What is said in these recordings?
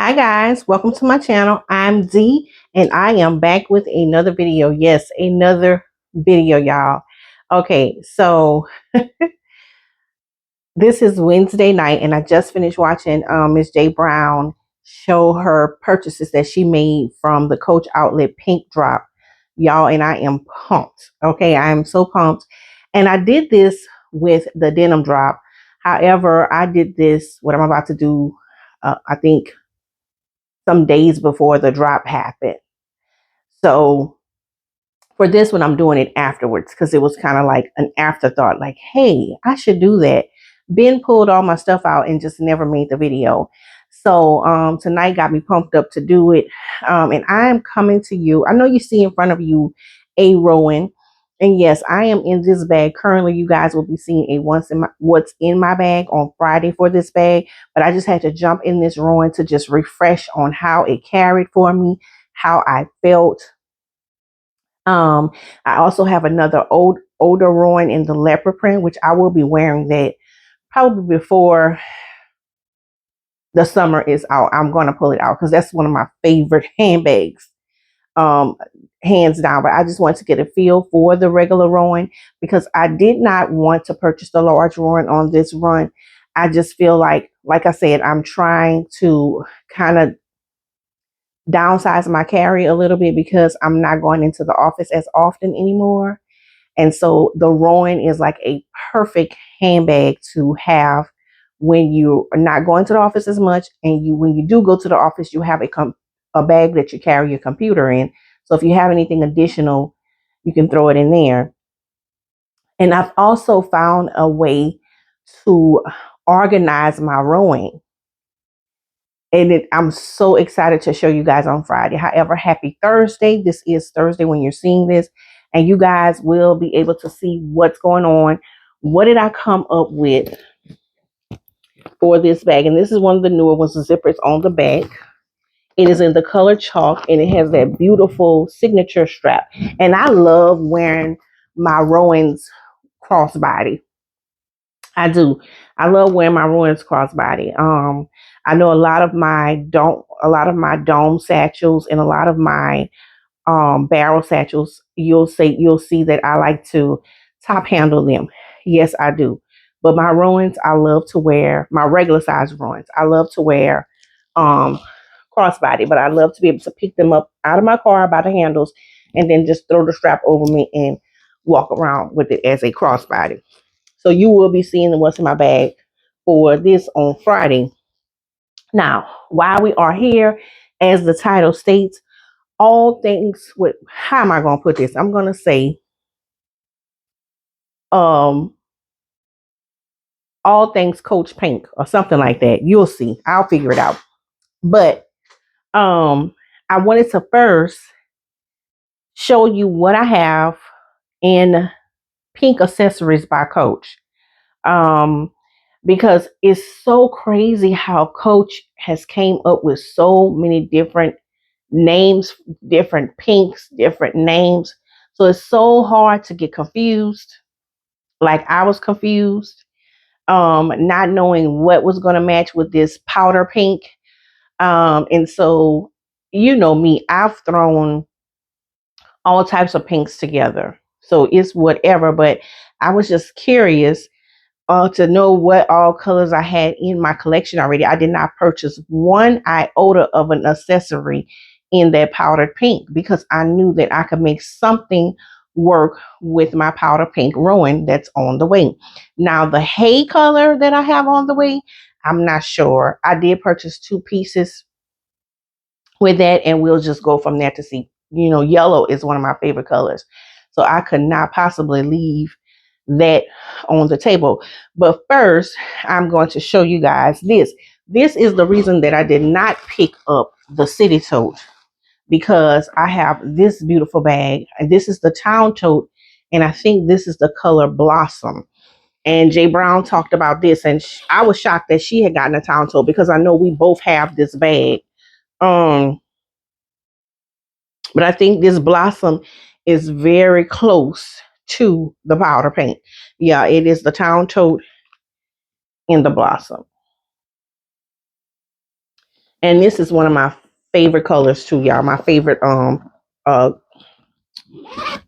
Hi guys, welcome to my channel. I'm Dee and I am back with another video. Yes, another video, y'all. Okay, so this is Wednesday night and I just finished watching Miss J Brown show her purchases that she made from the Coach Outlet Pink Drop. Y'all, and I am pumped. Okay, I am so pumped. And I did this with the denim drop. However, I did this, what I'm about to do, I think some days before the drop happened. So for this one, I'm doing it afterwards because it was kind of like an afterthought, like, hey, I should do that. Ben pulled all my stuff out and just never made the video. So tonight got me pumped up to do it. And I am coming to you. I know you see in front of you a Rowan. And yes, I am in this bag. Currently, you guys will be seeing a what's in my bag on Friday for this bag. But I just had to jump in this Rowan to just refresh on how it carried for me, how I felt. I also have another older Rowan in the leopard print, which I will be wearing that probably before the summer is out. I'm going to pull it out because that's one of my favorite handbags, um, hands down. But I just want to get a feel for the regular Rowan because I did not want to purchase the large Rowan on this run. I just feel like I said, I'm trying to kind of downsize my carry a little bit because I'm not going into the office as often anymore. And so the Rowan is like a perfect handbag to have when you are not going to the office as much. And when you do go to the office, you have a bag that you carry your computer in. So if you have anything additional, you can throw it in there. And I've also found a way to organize my rowing. And I'm so excited to show you guys on Friday. However, happy Thursday. This is Thursday when you're seeing this. And you guys will be able to see what's going on. What did I come up with for this bag? And this is one of the newer ones. The zipper is on the back. It is in the color chalk. And it has that beautiful signature strap. And I love wearing my Rowan's crossbody. I do. I love wearing my Rowan's crossbody. I know a lot of my dome satchels and a lot of my barrel satchels. You'll see that I like to top handle them. Yes, I do. But my Rowans, I love to wear my regular size Rowans. I love to wear um crossbody, but I love to be able to pick them up out of my car by the handles and then just throw the strap over me and walk around with it as a crossbody. So you will be seeing what's in my bag for this on Friday. Now, while we are here, as the title states, all things with, how am I going to put this? I'm going to say, um, all things Coach Pink or something like that. You'll see. I'll figure it out. But I wanted to first show you what I have in Pink Accessories by Coach. Um, because it's so crazy how Coach has came up with so many different names, different pinks, different names. So it's so hard to get confused. Like I was confused, not knowing what was going to match with this powder pink. And so, you know me, I've thrown all types of pinks together. So it's whatever, but I was just curious to know what all colors I had in my collection already. I did not purchase one iota of an accessory in that powdered pink because I knew that I could make something work with my powder pink Rowan that's on the way. Now the hay color that I have on the way, I'm not sure. I did purchase 2 pieces with that, and we'll just go from there to see. You know, yellow is one of my favorite colors. So I could not possibly leave that on the table. But first, I'm going to show you guys this. This is the reason that I did not pick up the city tote, because I have this beautiful bag, and this is the town tote, and I think this is the color Blossom. And Jay Brown talked about this, and I was shocked that she had gotten a town tote because I know we both have this bag. Um, but I think this Blossom is very close to the powder paint. Yeah, it is the town tote in the Blossom. And this is one of my favorite colors too, y'all. My favorite uh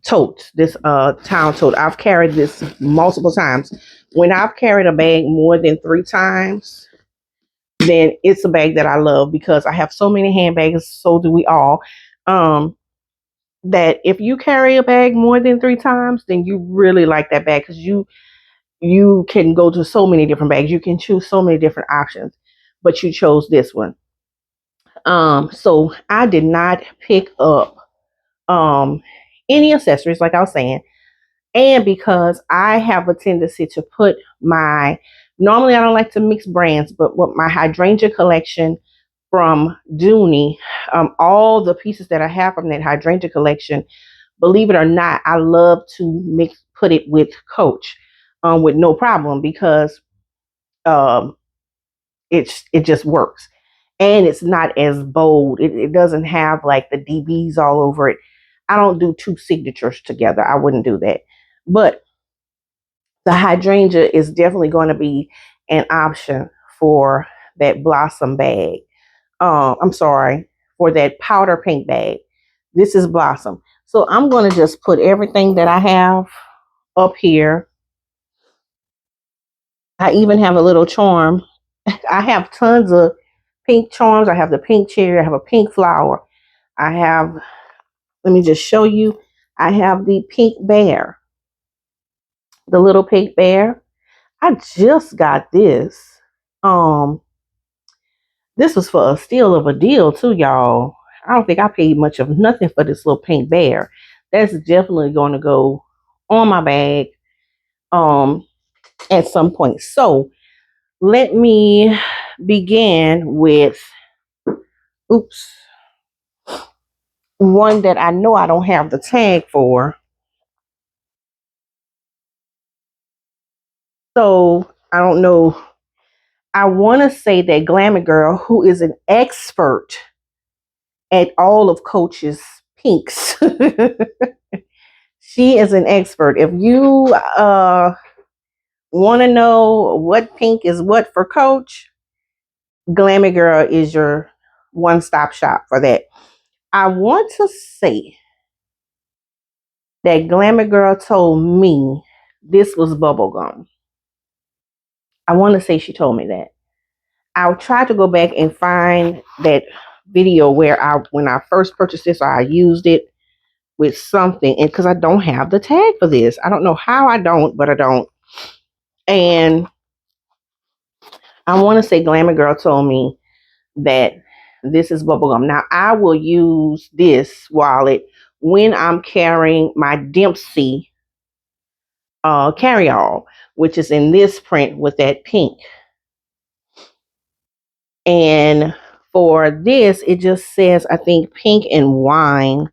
tote, this town tote. I've carried this multiple times. When I've carried a bag more than 3 times, then it's a bag that I love because I have so many handbags, so do we all. Um, that if you carry a bag more than 3 times, then you really like that bag because you can go to so many different bags. You can choose so many different options, but you chose this one. So I did not pick up um any accessories, like I was saying. And because I have a tendency to put my, normally I don't like to mix brands, but with my hydrangea collection from Dooney, all the pieces that I have from that hydrangea collection, believe it or not, I love to put it with Coach, with no problem because um, it just works, and it's not as bold. It doesn't have like the DBs all over it. I don't do two signatures together. I wouldn't do that, but the hydrangea is definitely going to be an option for that blossom bag. I'm sorry, for that powder pink bag. This is blossom. So I'm going to just put everything that I have up here. I even have a little charm. I have tons of pink charms. I have the pink cherry. I have a pink flower. I have, let me just show you. I have the pink bear, the little pink bear. I just got this. Um, This was for a steal of a deal too, y'all. I don't think I paid much of nothing for this little pink bear. That's definitely going to go on my bag um at some point. So let me begin with, oops, one that I know I don't have the tag for. So I don't know. I want to say that Glamour Girl, who is an expert at all of Coach's pinks, she is an expert. If you want to know what pink is what for Coach, Glamour Girl is your one-stop shop for that. I want to say that Glamour Girl told me this was bubblegum. I want to say she told me that. I'll try to go back and find that video where when I first purchased this, or I used it with something, and because I don't have the tag for this. I don't know how I don't, but I don't. And I want to say Glamour Girl told me that this is bubblegum. Now, I will use this wallet when I'm carrying my Dempsey carry-all, which is in this print with that pink. And for this, it just says, I think, pink and wine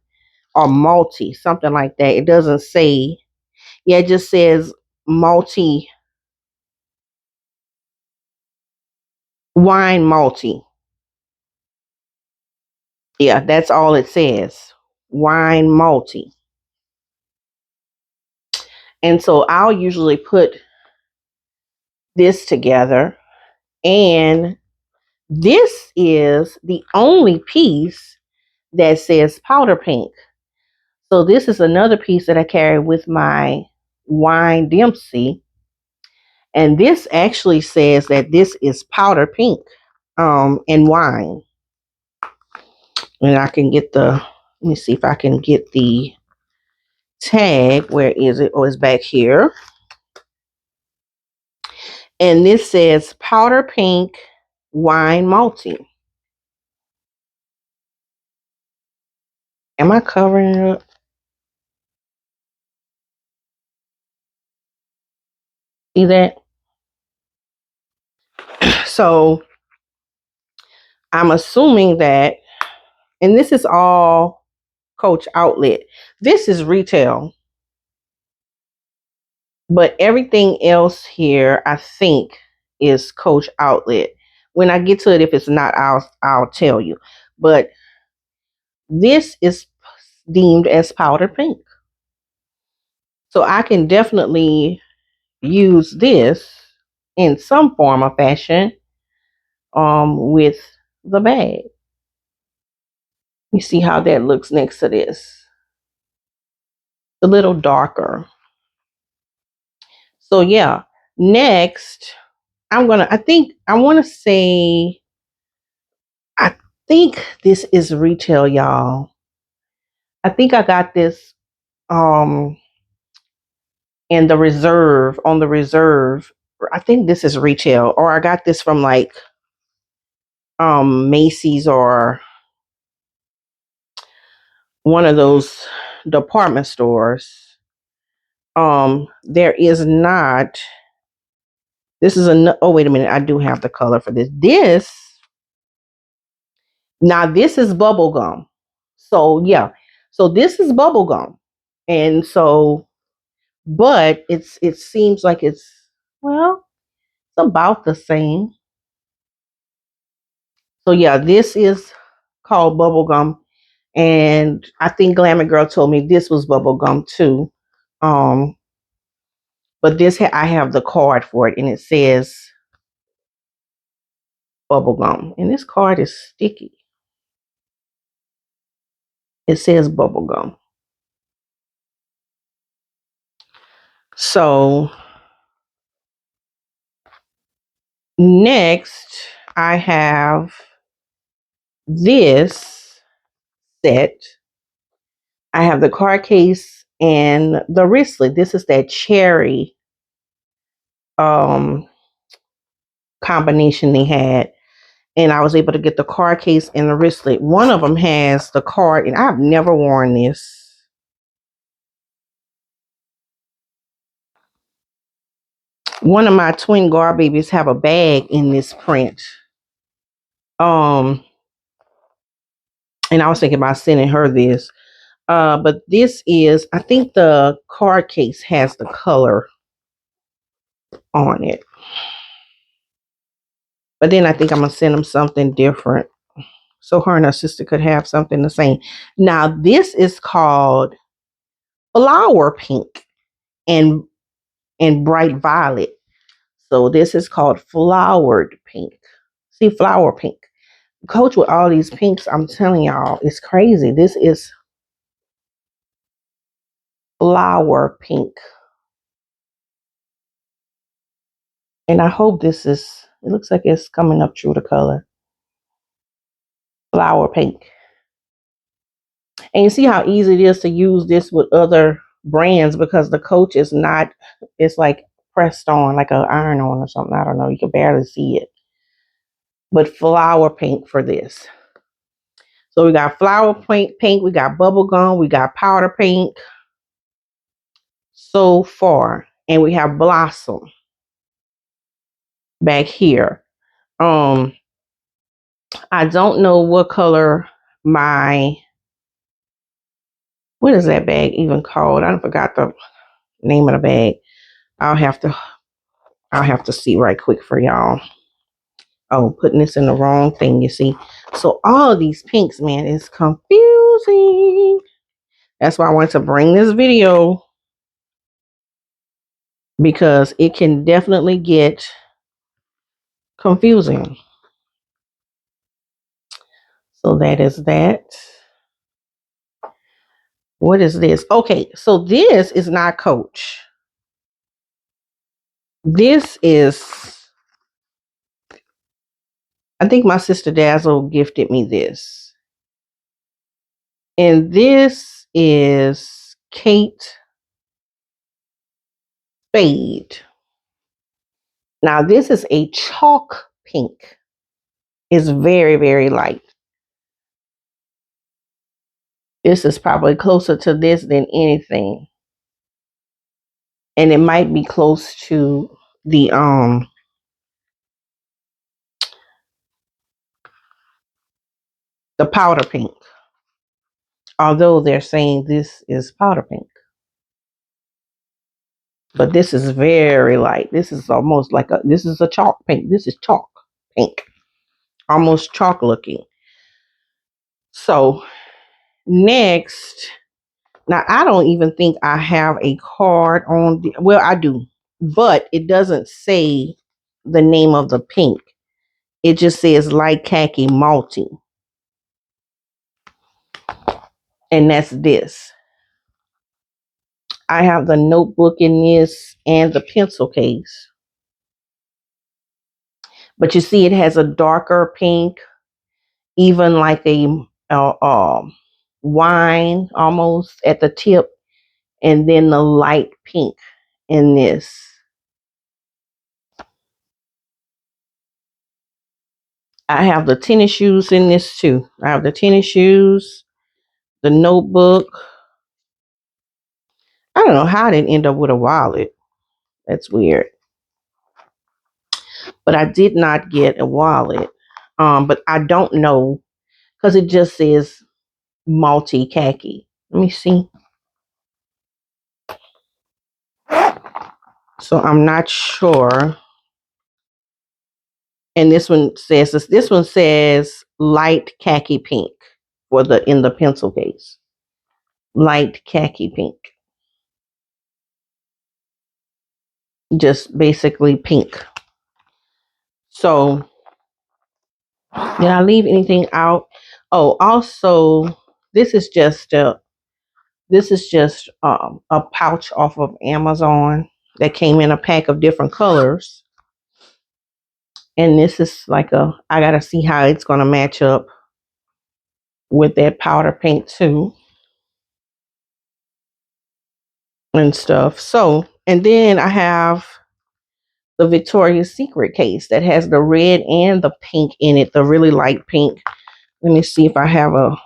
or multi, something like that. It doesn't say, yeah, it just says multi, wine multi. Yeah, that's all it says. Wine multi. And so I'll usually put this together. And this is the only piece that says powder pink. So this is another piece that I carry with my wine Dempsey. And this actually says that this is powder pink and wine. And I can get let me see if I can get the tag. Where is it? Oh, it's back here. And this says powder pink wine multi. Am I covering it up? See that? So I'm assuming that, and this is all Coach outlet. This is retail, but everything else here, I think, is Coach outlet. When I get to it, if it's not, I'll tell you. But this is deemed as powder pink, so I can definitely use this in some form or fashion with the bag. You see how that looks next to this. A little darker. So yeah, next I want to say, I think this is retail, y'all. I think I got this um in the reserve, on the reserve. I think this is retail, or I got this from like Macy's or one of those department stores. There is not, this is a, oh wait a minute, I do have the color for this. This is bubble gum. So yeah. So this is bubble gum. And so, but it seems like it's, well, it's about the same. So yeah, this is called bubble gum. And I think Glamour Girl told me this was bubble gum too. Um, but I have the card for it, and it says bubble gum. And this card is sticky. It says bubble gum. So next, I have this set. I have the card case and the wristlet. This is that cherry um, combination they had. And I was able to get the card case and the wristlet. One of them has the card, and I've never worn this. One of my twin guard babies have a bag in this print. And I was thinking about sending her this. But this is, I think the card case has the color on it. But then I think I'm gonna send them something different, so her and her sister could have something the same. Now this is called flower pink and bright violet. So this is called flowered pink. See, flower pink. Coach with all these pinks, I'm telling y'all, it's crazy. This is flower pink. And I hope this is, it looks like it's coming up true to color. Flower pink. And you see how easy it is to use this with other brands, because the Coach is not, it's like pressed on, like an iron on or something. I don't know. You can barely see it. But flower pink for this. So we got flower pink, we got bubble gum, we got powder pink so far. And we have blossom back here. I don't know what color what is that bag even called? I forgot the name of the bag. I'll have to see right quick for y'all. Oh, putting this in the wrong thing, you see. So all of these pinks, man, is confusing. That's why I wanted to bring this video, because it can definitely get confusing. So that is that. What is this? Okay, so this is not Coach. This is, I think my sister Dazzle gifted me this. And this is Kate Spade. Now this is a chalk pink. It's very, very light. This is probably closer to this than anything. And it might be close to the powder pink. Although they're saying this is powder pink. But this is very light. This is almost like this is a chalk pink. This is chalk pink. Almost chalk looking. So next, now I don't even think I have a card on well, I do, but it doesn't say the name of the pink. It just says light khaki multi. And that's this. I have the notebook in this and the pencil case. But you see it has a darker pink, even like a wine almost at the tip, and then the light pink in this. I have the tennis shoes in this too. I have the tennis shoes, the notebook. I don't know how I didn't end up with a wallet. That's weird. But I did not get a wallet. But I don't know because it just says multi khaki. Let me see. So I'm not sure. And this one says light khaki pink for the in the pencil case. Light khaki pink. Just basically pink. So did I leave anything out? Oh, also this is just a pouch off of Amazon that came in a pack of different colors. And this is like I gotta see how it's gonna match up with that powder pink too and stuff. So, and then I have the Victoria's Secret case that has the red and the pink in it, the really light pink. Let me see if I have a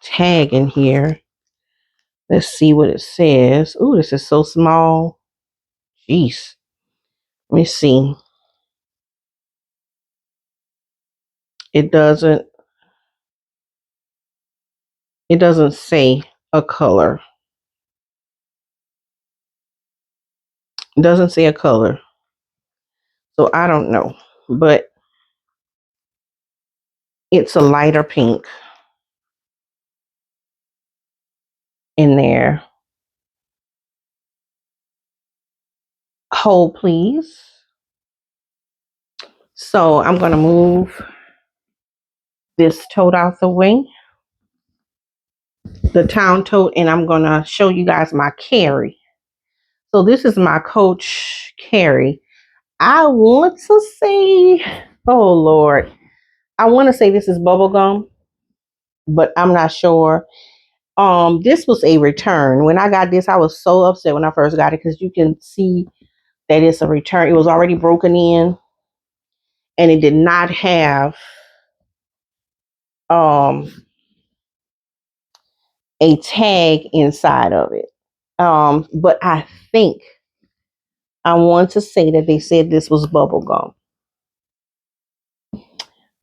tag in here. Let's see what it says. Ooh, this is so small. Jeez. Let me see. It doesn't say a color. It doesn't say a color. So I don't know. But it's a lighter pink in there. Hold please. So I'm gonna move this tote out the way. The town tote, and I'm gonna show you guys my carry. So this is my Coach carry. I want to say, oh Lord, I want to say this is bubble gum, but I'm not sure. This was a return. When I got this, I was so upset when I first got it because you can see that it's a return. It was already broken in, and it did not have um a tag inside of it. But I think I want to say that they said this was bubble gum.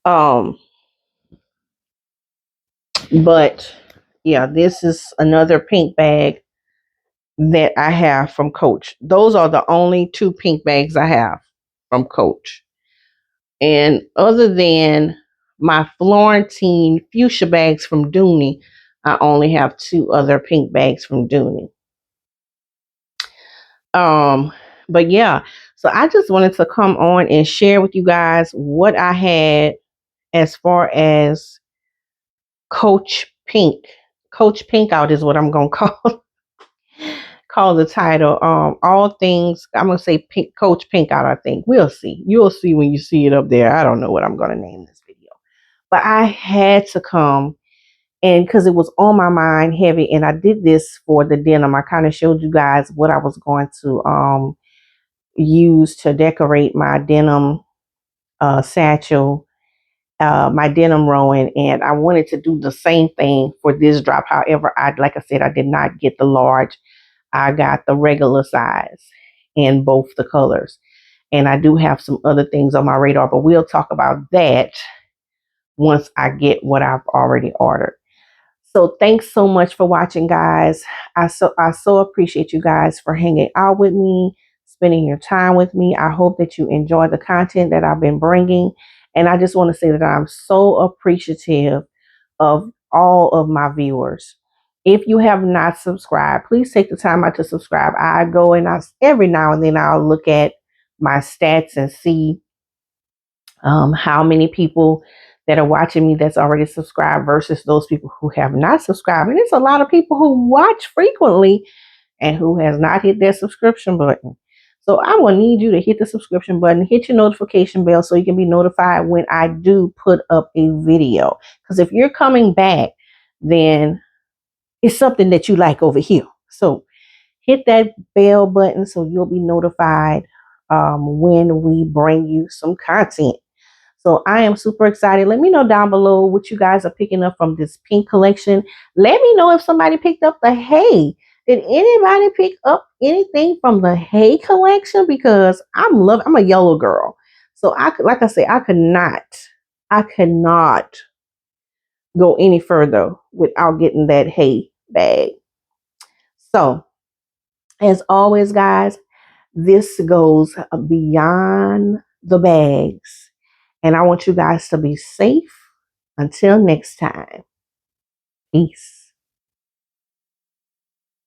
Um, but yeah, this is another pink bag that I have from Coach. Those are the only two pink bags I have from Coach. And other than my Florentine fuchsia bags from Dooney, I only have two other pink bags from Dooney. Um, but yeah, so I just wanted to come on and share with you guys what I had as far as Coach Pink. Coach Pink out is what I'm gonna call the title. All things I'm gonna say Pink, Coach Pink out. I think we'll see. You'll see when you see it up there. I don't know what I'm gonna name this video, but I had to come and because it was on my mind heavy, and I did this for the denim. I kind of showed you guys what I was going to use to decorate my denim satchel, my denim rowing, and I wanted to do the same thing for this drop. However, like I said, I did not get the large. I got the regular size in both the colors. And I do have some other things on my radar, but we'll talk about that once I get what I've already ordered. So thanks so much for watching, guys. I so appreciate you guys for hanging out with me, spending your time with me. I hope that you enjoy the content that I've been bringing. And I just want to say that I'm so appreciative of all of my viewers. If you have not subscribed, please take the time out to subscribe. I go and every now and then I'll look at my stats and see how many people that are watching me that's already subscribed versus those people who have not subscribed. And it's a lot of people who watch frequently and who has not hit that subscription button. So I will need you to hit the subscription button, hit your notification bell so you can be notified when I do put up a video. Because if you're coming back, then it's something that you like over here. So hit that bell button so you'll be notified when we bring you some content. So I am super excited. Let me know down below what you guys are picking up from this pink collection. Let me know if somebody picked up the Hey. Did anybody pick up anything from the Hey collection? Because I'm a yellow girl. So like I said, I cannot go any further without getting that Hey bag. So as always, guys, this goes beyond the bags. And I want you guys to be safe. Until next time, peace.